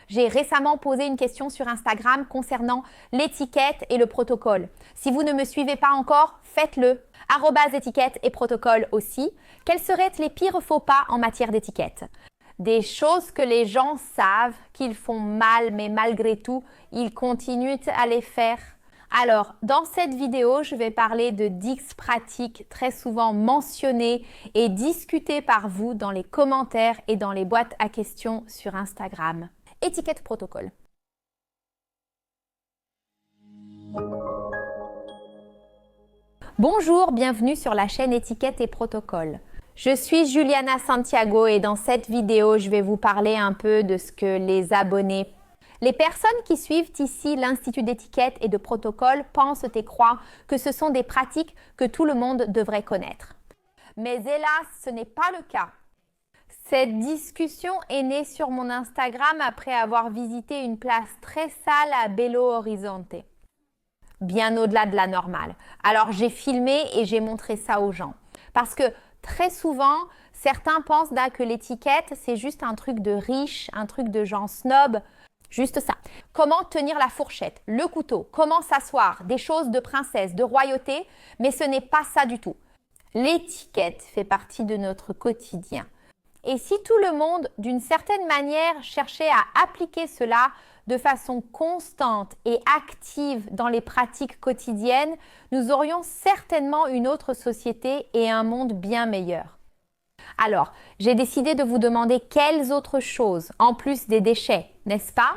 J'ai récemment posé une question sur Instagram concernant l'étiquette et le protocole. Si vous ne me suivez pas encore, faites-le. @étiquette et protocole aussi. Quels seraient les pires faux pas en matière d'étiquette? Des choses que les gens savent qu'ils font mal, mais malgré tout, ils continuent à les faire. Alors, dans cette vidéo, je vais parler de 10 pratiques très souvent mentionnées et discutées par vous dans les commentaires et dans les boîtes à questions sur Instagram. Étiquette protocole. Bonjour, bienvenue sur la chaîne Étiquette et protocole. Je suis Juliana Santiago et dans cette vidéo, je vais vous parler un peu de ce que les abonnés, les personnes qui suivent ici l'Institut d'étiquette et de protocole pensent et croient que ce sont des pratiques que tout le monde devrait connaître. Mais hélas, ce n'est pas le cas. Cette discussion est née sur mon Instagram après avoir visité une place très sale à Belo Horizonte, bien au-delà de la normale. Alors j'ai filmé et j'ai montré ça aux gens. Parce que très souvent, certains pensent que l'étiquette, c'est juste un truc de riche, un truc de gens snob. Juste ça. Comment tenir la fourchette, le couteau, comment s'asseoir, des choses de princesse, de royauté, mais ce n'est pas ça du tout. L'étiquette fait partie de notre quotidien. Et si tout le monde, d'une certaine manière, cherchait à appliquer cela de façon constante et active dans les pratiques quotidiennes, nous aurions certainement une autre société et un monde bien meilleur. Alors, j'ai décidé de vous demander quelles autres choses, en plus des déchets, n'est-ce pas?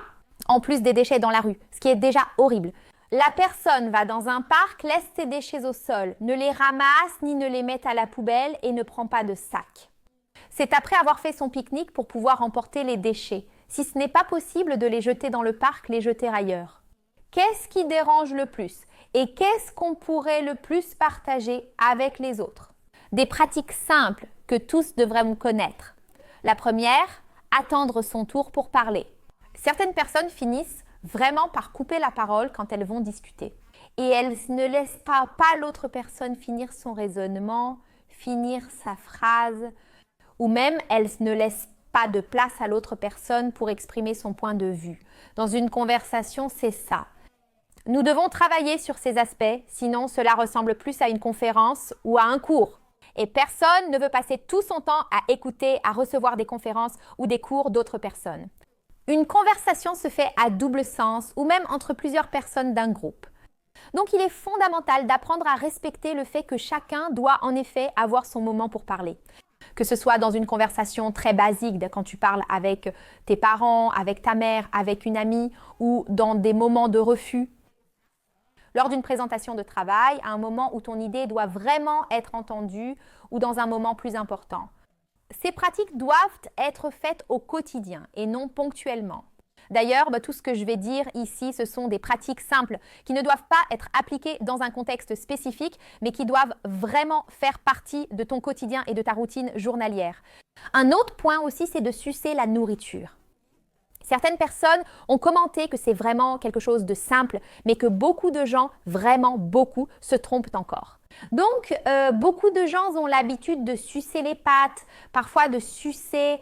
En plus des déchets dans la rue, ce qui est déjà horrible. La personne va dans un parc, laisse ses déchets au sol, ne les ramasse ni ne les met à la poubelle et ne prend pas de sac. C'est après avoir fait son pique-nique pour pouvoir emporter les déchets. Si ce n'est pas possible de les jeter dans le parc, les jeter ailleurs. Qu'est-ce qui dérange le plus? Et qu'est-ce qu'on pourrait le plus partager avec les autres? Des pratiques simples que tous devraient connaître. La première, attendre son tour pour parler. Certaines personnes finissent vraiment par couper la parole quand elles vont discuter. Et elles ne laissent pas l'autre personne finir son raisonnement, finir sa phrase, ou même elles ne laissent pas de place à l'autre personne pour exprimer son point de vue. Dans une conversation, c'est ça. Nous devons travailler sur ces aspects, sinon cela ressemble plus à une conférence ou à un cours. Et personne ne veut passer tout son temps à écouter, à recevoir des conférences ou des cours d'autres personnes. Une conversation se fait à double sens ou même entre plusieurs personnes d'un groupe. Donc il est fondamental d'apprendre à respecter le fait que chacun doit en effet avoir son moment pour parler. Que ce soit dans une conversation très basique, quand tu parles avec tes parents, avec ta mère, avec une amie ou dans des moments de refus. Lors d'une présentation de travail, à un moment où ton idée doit vraiment être entendue ou dans un moment plus important. Ces pratiques doivent être faites au quotidien et non ponctuellement. D'ailleurs, tout ce que je vais dire ici, ce sont des pratiques simples qui ne doivent pas être appliquées dans un contexte spécifique, mais qui doivent vraiment faire partie de ton quotidien et de ta routine journalière. Un autre point aussi, c'est de sucer la nourriture. Certaines personnes ont commenté que c'est vraiment quelque chose de simple, mais que beaucoup de gens, vraiment beaucoup, se trompent encore. Donc, beaucoup de gens ont l'habitude de sucer les pâtes, parfois de sucer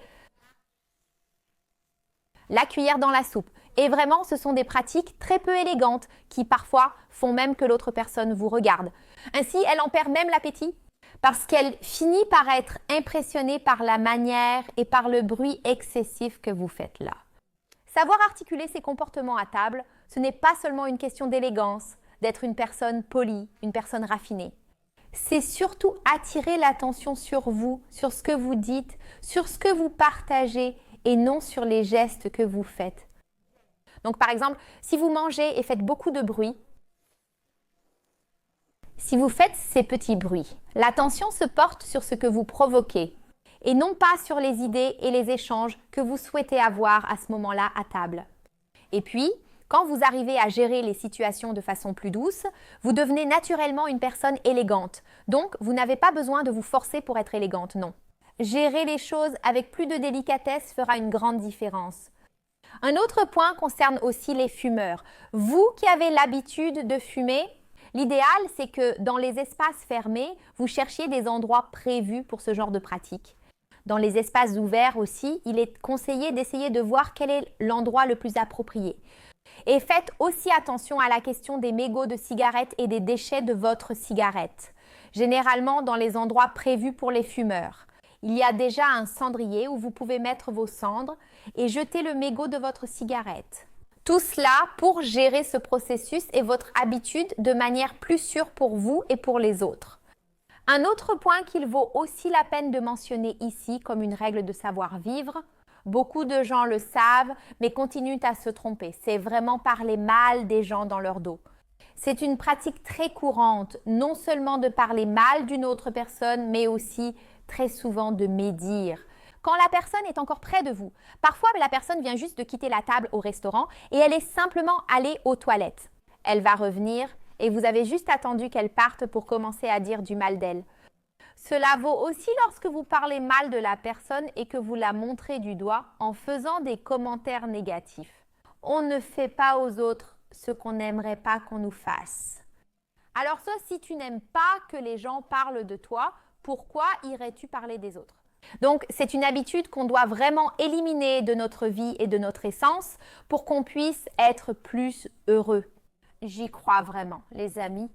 la cuillère dans la soupe. Et vraiment, ce sont des pratiques très peu élégantes qui parfois font même que l'autre personne vous regarde. Ainsi, elle en perd même l'appétit parce qu'elle finit par être impressionnée par la manière et par le bruit excessif que vous faites là. Savoir articuler ses comportements à table, ce n'est pas seulement une question d'élégance, d'être une personne polie, une personne raffinée. C'est surtout attirer l'attention sur vous, sur ce que vous dites, sur ce que vous partagez et non sur les gestes que vous faites. Donc par exemple, si vous mangez et faites beaucoup de bruit, si vous faites ces petits bruits, l'attention se porte sur ce que vous provoquez et non pas sur les idées et les échanges que vous souhaitez avoir à ce moment-là à table. Et puis, quand vous arrivez à gérer les situations de façon plus douce, vous devenez naturellement une personne élégante. Donc, vous n'avez pas besoin de vous forcer pour être élégante, non. Gérer les choses avec plus de délicatesse fera une grande différence. Un autre point concerne aussi les fumeurs. Vous qui avez l'habitude de fumer, l'idéal, c'est que dans les espaces fermés, vous cherchiez des endroits prévus pour ce genre de pratique. Dans les espaces ouverts aussi, il est conseillé d'essayer de voir quel est l'endroit le plus approprié. Et faites aussi attention à la question des mégots de cigarettes et des déchets de votre cigarette. Généralement dans les endroits prévus pour les fumeurs. Il y a déjà un cendrier où vous pouvez mettre vos cendres et jeter le mégot de votre cigarette. Tout cela pour gérer ce processus et votre habitude de manière plus sûre pour vous et pour les autres. Un autre point qu'il vaut aussi la peine de mentionner ici comme une règle de savoir-vivre, beaucoup de gens le savent mais continuent à se tromper, c'est vraiment parler mal des gens dans leur dos. C'est une pratique très courante, non seulement de parler mal d'une autre personne, mais aussi très souvent de médire. Quand la personne est encore près de vous, parfois la personne vient juste de quitter la table au restaurant et elle est simplement allée aux toilettes. Elle va revenir et vous avez juste attendu qu'elle parte pour commencer à dire du mal d'elle. Cela vaut aussi lorsque vous parlez mal de la personne et que vous la montrez du doigt en faisant des commentaires négatifs. On ne fait pas aux autres ce qu'on n'aimerait pas qu'on nous fasse. Alors ça, si tu n'aimes pas que les gens parlent de toi, pourquoi irais-tu parler des autres? Donc, c'est une habitude qu'on doit vraiment éliminer de notre vie et de notre essence pour qu'on puisse être plus heureux. J'y crois vraiment, les amis.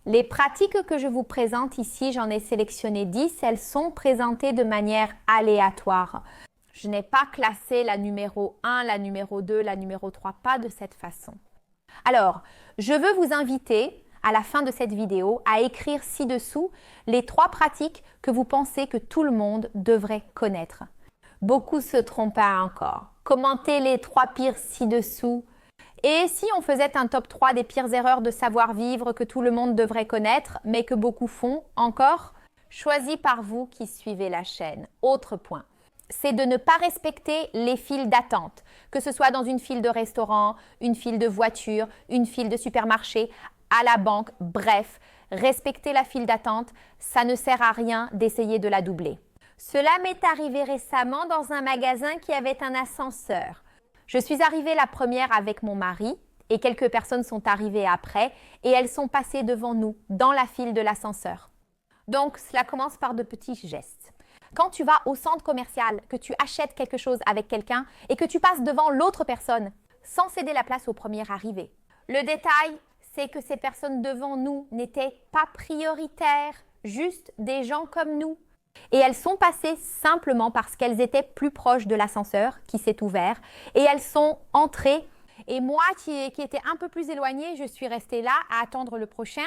Les pratiques que je vous présente ici, j'en ai sélectionné 10, elles sont présentées de manière aléatoire. Je n'ai pas classé la numéro 1, la numéro 2, la numéro 3, pas de cette façon. Alors, je veux vous inviter à la fin de cette vidéo à écrire ci-dessous les 3 pratiques que vous pensez que tout le monde devrait connaître. Beaucoup se trompent encore. Commentez les 3 pires ci-dessous. Et si on faisait un top 3 des pires erreurs de savoir-vivre que tout le monde devrait connaître, mais que beaucoup font encore? Choisi par vous qui suivez la chaîne. Autre point, c'est de ne pas respecter les files d'attente, que ce soit dans une file de restaurant, une file de voiture, une file de supermarché, à la banque, bref, respecter la file d'attente, ça ne sert à rien d'essayer de la doubler. Cela m'est arrivé récemment dans un magasin qui avait un ascenseur. Je suis arrivée la première avec mon mari et quelques personnes sont arrivées après et elles sont passées devant nous dans la file de l'ascenseur. Donc, cela commence par de petits gestes. Quand tu vas au centre commercial, que tu achètes quelque chose avec quelqu'un et que tu passes devant l'autre personne sans céder la place au premier arrivé. Le détail, c'est que ces personnes devant nous n'étaient pas prioritaires, juste des gens comme nous. Et elles sont passées simplement parce qu'elles étaient plus proches de l'ascenseur qui s'est ouvert et elles sont entrées. Et moi qui étais un peu plus éloignée, je suis restée là à attendre le prochain.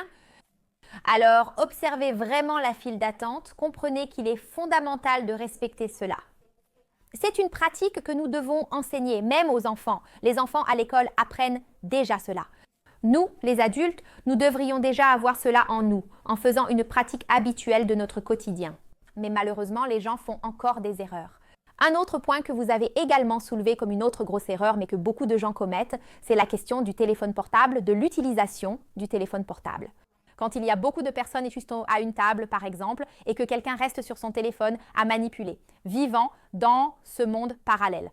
Alors, observez vraiment la file d'attente, comprenez qu'il est fondamental de respecter cela. C'est une pratique que nous devons enseigner, même aux enfants. Les enfants à l'école apprennent déjà cela. Nous, les adultes, nous devrions déjà avoir cela en nous, en faisant une pratique habituelle de notre quotidien. Mais malheureusement, les gens font encore des erreurs. Un autre point que vous avez également soulevé comme une autre grosse erreur, mais que beaucoup de gens commettent, c'est la question du téléphone portable, de l'utilisation du téléphone portable. Quand il y a beaucoup de personnes juste à une table, par exemple, et que quelqu'un reste sur son téléphone à manipuler, vivant dans ce monde parallèle.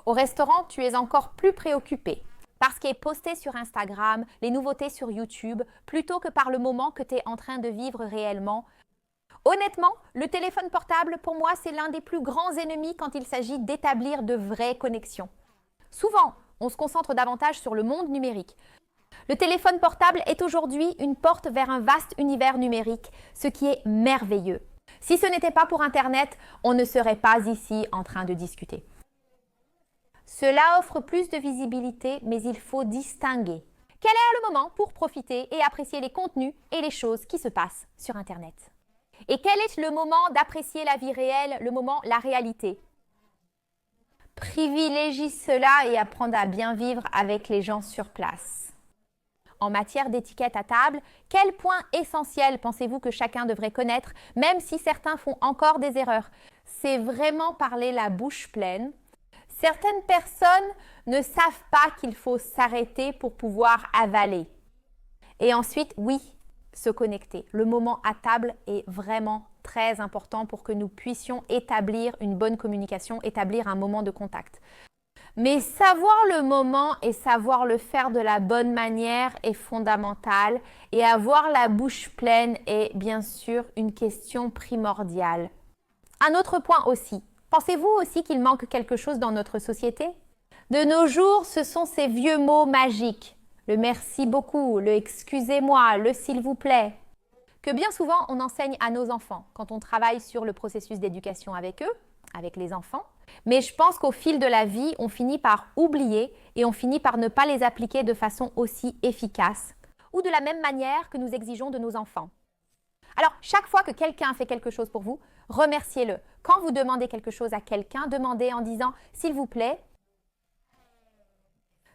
Au restaurant, tu es encore plus préoccupé par ce qui est posté sur Instagram, les nouveautés sur YouTube, plutôt que par le moment que tu es en train de vivre réellement. Honnêtement, le téléphone portable, pour moi, c'est l'un des plus grands ennemis quand il s'agit d'établir de vraies connexions. Souvent, on se concentre davantage sur le monde numérique. Le téléphone portable est aujourd'hui une porte vers un vaste univers numérique, ce qui est merveilleux. Si ce n'était pas pour Internet, on ne serait pas ici en train de discuter. Cela offre plus de visibilité, mais il faut distinguer. Quel est le moment pour profiter et apprécier les contenus et les choses qui se passent sur Internet? Et quel est le moment d'apprécier la vie réelle, le moment, la réalité? Privilégie cela et apprendre à bien vivre avec les gens sur place. En matière d'étiquette à table, quel point essentiel pensez-vous que chacun devrait connaître, même si certains font encore des erreurs? C'est vraiment parler la bouche pleine. Certaines personnes ne savent pas qu'il faut s'arrêter pour pouvoir avaler. Et ensuite, oui, se connecter. Le moment à table est vraiment très important pour que nous puissions établir une bonne communication, établir un moment de contact. Mais savoir le moment et savoir le faire de la bonne manière est fondamental et avoir la bouche pleine est bien sûr une question primordiale. Un autre point aussi, pensez-vous aussi qu'il manque quelque chose dans notre société? De nos jours, ce sont ces vieux mots magiques, le merci beaucoup, le excusez-moi, le s'il vous plaît, que bien souvent on enseigne à nos enfants quand on travaille sur le processus d'éducation avec eux, avec les enfants. Mais je pense qu'au fil de la vie, on finit par oublier et on finit par ne pas les appliquer de façon aussi efficace ou de la même manière que nous exigeons de nos enfants. Alors, chaque fois que quelqu'un fait quelque chose pour vous, remerciez-le. Quand vous demandez quelque chose à quelqu'un, demandez en disant « s'il vous plaît ».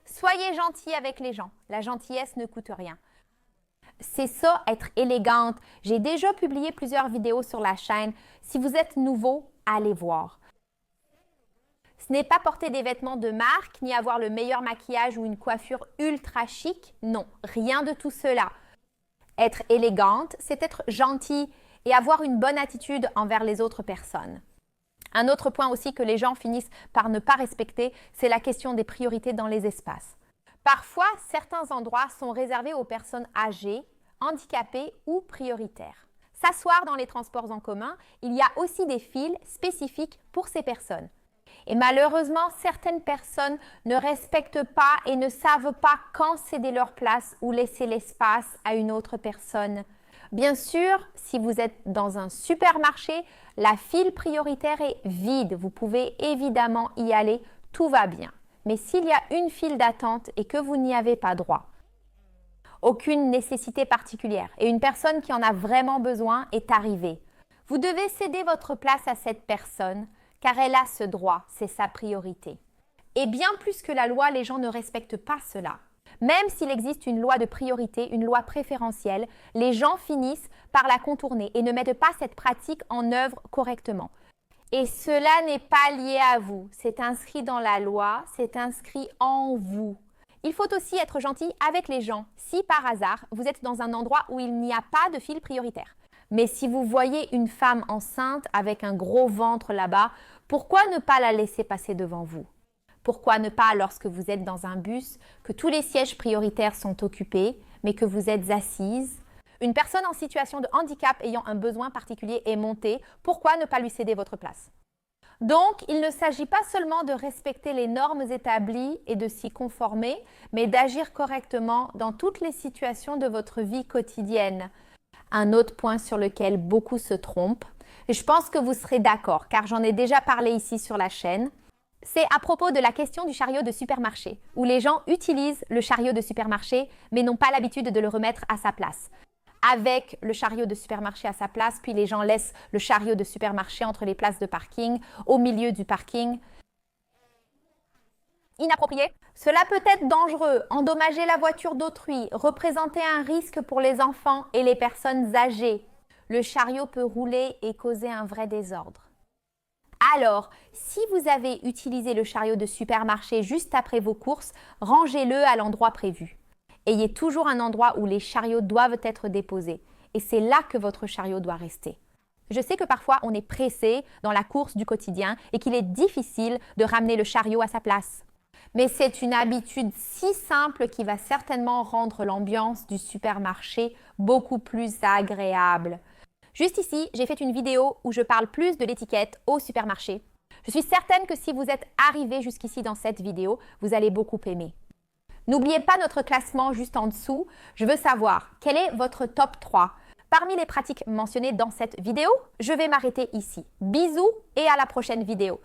Soyez gentil avec les gens. La gentillesse ne coûte rien. C'est ça, être élégante. J'ai déjà publié plusieurs vidéos sur la chaîne. Si vous êtes nouveau, allez voir. Ce n'est pas porter des vêtements de marque, ni avoir le meilleur maquillage ou une coiffure ultra chic. Non, rien de tout cela. Être élégante, c'est être gentil et avoir une bonne attitude envers les autres personnes. Un autre point aussi que les gens finissent par ne pas respecter, c'est la question des priorités dans les espaces. Parfois, certains endroits sont réservés aux personnes âgées, handicapées ou prioritaires. S'asseoir dans les transports en commun, il y a aussi des files spécifiques pour ces personnes. Et malheureusement, certaines personnes ne respectent pas et ne savent pas quand céder leur place ou laisser l'espace à une autre personne. Bien sûr, si vous êtes dans un supermarché, la file prioritaire est vide. Vous pouvez évidemment y aller, tout va bien. Mais s'il y a une file d'attente et que vous n'y avez pas droit, aucune nécessité particulière et une personne qui en a vraiment besoin est arrivée, vous devez céder votre place à cette personne car elle a ce droit, c'est sa priorité. Et bien plus que la loi, les gens ne respectent pas cela. Même s'il existe une loi de priorité, une loi préférentielle, les gens finissent par la contourner et ne mettent pas cette pratique en œuvre correctement. Et cela n'est pas lié à vous, c'est inscrit dans la loi, c'est inscrit en vous. Il faut aussi être gentil avec les gens si par hasard vous êtes dans un endroit où il n'y a pas de file prioritaire. Mais si vous voyez une femme enceinte avec un gros ventre là-bas, pourquoi ne pas la laisser passer devant vous? Pourquoi ne pas, lorsque vous êtes dans un bus, que tous les sièges prioritaires sont occupés, mais que vous êtes assise? Une personne en situation de handicap ayant un besoin particulier est montée, pourquoi ne pas lui céder votre place? Donc, il ne s'agit pas seulement de respecter les normes établies et de s'y conformer, mais d'agir correctement dans toutes les situations de votre vie quotidienne. Un autre point sur lequel beaucoup se trompent, et je pense que vous serez d'accord, car j'en ai déjà parlé ici sur la chaîne, c'est à propos de la question du chariot de supermarché, où les gens utilisent le chariot de supermarché, mais n'ont pas l'habitude de le remettre à sa place. Avec le chariot de supermarché à sa place, puis les gens laissent le chariot de supermarché entre les places de parking, au milieu du parking. Inapproprié. Cela peut être dangereux, endommager la voiture d'autrui, représenter un risque pour les enfants et les personnes âgées. Le chariot peut rouler et causer un vrai désordre. Alors, si vous avez utilisé le chariot de supermarché juste après vos courses, rangez-le à l'endroit prévu. Ayez toujours un endroit où les chariots doivent être déposés. Et c'est là que votre chariot doit rester. Je sais que parfois on est pressé dans la course du quotidien et qu'il est difficile de ramener le chariot à sa place. Mais c'est une habitude si simple qui va certainement rendre l'ambiance du supermarché beaucoup plus agréable. Juste ici, j'ai fait une vidéo où je parle plus de l'étiquette au supermarché. Je suis certaine que si vous êtes arrivé jusqu'ici dans cette vidéo, vous allez beaucoup aimer. N'oubliez pas notre classement juste en dessous. Je veux savoir quel est votre top 3. Parmi les pratiques mentionnées dans cette vidéo, je vais m'arrêter ici. Bisous et à la prochaine vidéo.